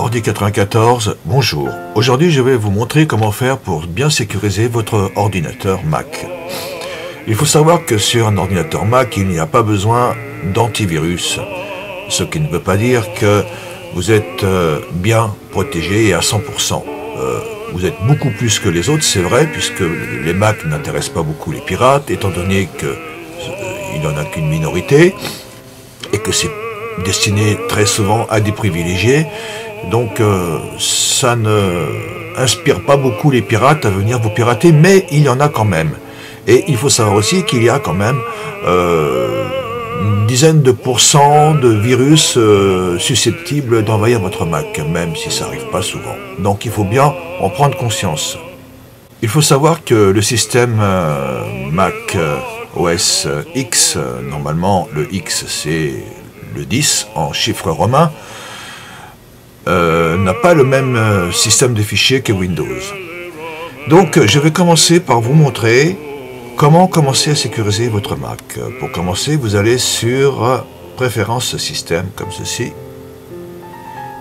Ordi 94, bonjour. Aujourd'hui, je vais vous montrer comment faire pour bien sécuriser votre ordinateur Mac. Il faut savoir que sur un ordinateur Mac, il n'y a pas besoin d'antivirus. Ce qui ne veut pas dire que vous êtes bien protégé et à 100%. Vous êtes beaucoup plus que les autres, c'est vrai, puisque les Mac n'intéressent pas beaucoup les pirates, étant donné qu'il n'y en a qu'une minorité, et que c'est destiné très souvent à des privilégiés. Donc ça ne inspire pas beaucoup les pirates à venir vous pirater, mais il y en a quand même. Et il faut savoir aussi qu'il y a quand même une dizaine de pourcents de virus susceptibles d'envahir votre Mac, même si ça n'arrive pas souvent. Donc il faut bien en prendre conscience. Il faut savoir que le système Mac OS X, normalement le X c'est le 10 en chiffres romains, n'a pas le même système de fichiers que Windows. Donc je vais commencer par vous montrer comment commencer à sécuriser votre Mac. Pour commencer, vous allez sur Préférences système, comme ceci,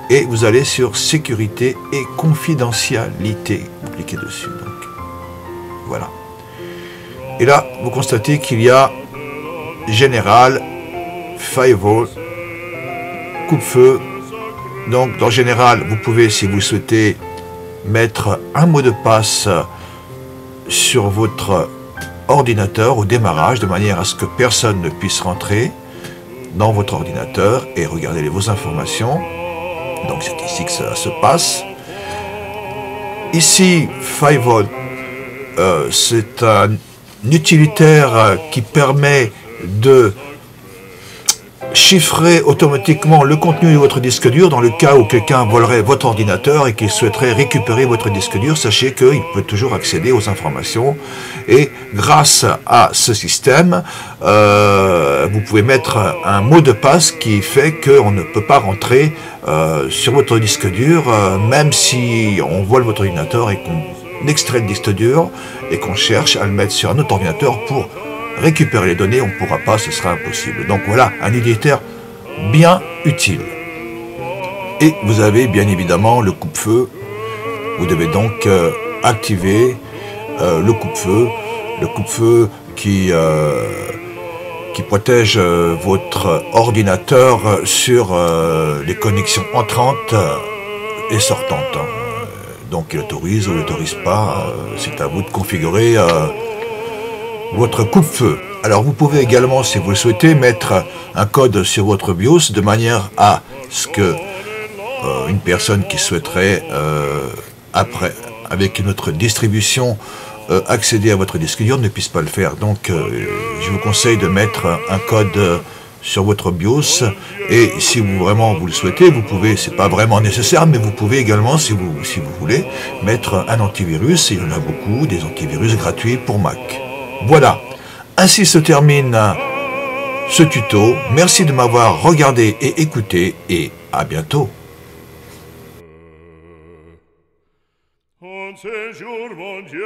et vous allez sur Sécurité et confidentialité. Vous cliquez dessus, donc voilà. Et là, vous constatez qu'il y a Général, Firewall, coupe-feu. Donc, dans Général, vous pouvez, si vous souhaitez, mettre un mot de passe sur votre ordinateur au démarrage, de manière à ce que personne ne puisse rentrer dans votre ordinateur et regarder vos informations. Donc, c'est ici que ça se passe. Ici, Firewall, c'est un utilitaire qui permet de chiffrer automatiquement le contenu de votre disque dur dans le cas où quelqu'un volerait votre ordinateur et qu'il souhaiterait récupérer votre disque dur. Sachez qu'il peut toujours accéder aux informations et grâce à ce système, vous pouvez mettre un mot de passe qui fait qu'on ne peut pas rentrer sur votre disque dur, même si on vole votre ordinateur et qu'on extrait le disque dur et qu'on cherche à le mettre sur un autre ordinateur pour récupérer les données, on ne pourra pas, ce sera impossible. Donc voilà, un utilitaire bien utile. Et vous avez bien évidemment le coupe-feu. Vous devez donc activer le coupe-feu qui protège votre ordinateur sur les connexions entrantes et sortantes. Donc il autorise ou il n'autorise pas, c'est à vous de configurer votre coupe-feu. Alors vous pouvez également, si vous le souhaitez, mettre un code sur votre BIOS de manière à ce que une personne qui souhaiterait après, avec notre distribution, accéder à votre disque dur ne puisse pas le faire. Donc je vous conseille de mettre un code sur votre BIOS, et si vous le souhaitez, vous pouvez, c'est pas vraiment nécessaire, mais vous pouvez également, si vous voulez, mettre un antivirus. Il y en a beaucoup, des antivirus gratuits pour Mac. Voilà, ainsi se termine ce tuto. Merci de m'avoir regardé et écouté, et à bientôt. Un séjour, mon Dieu.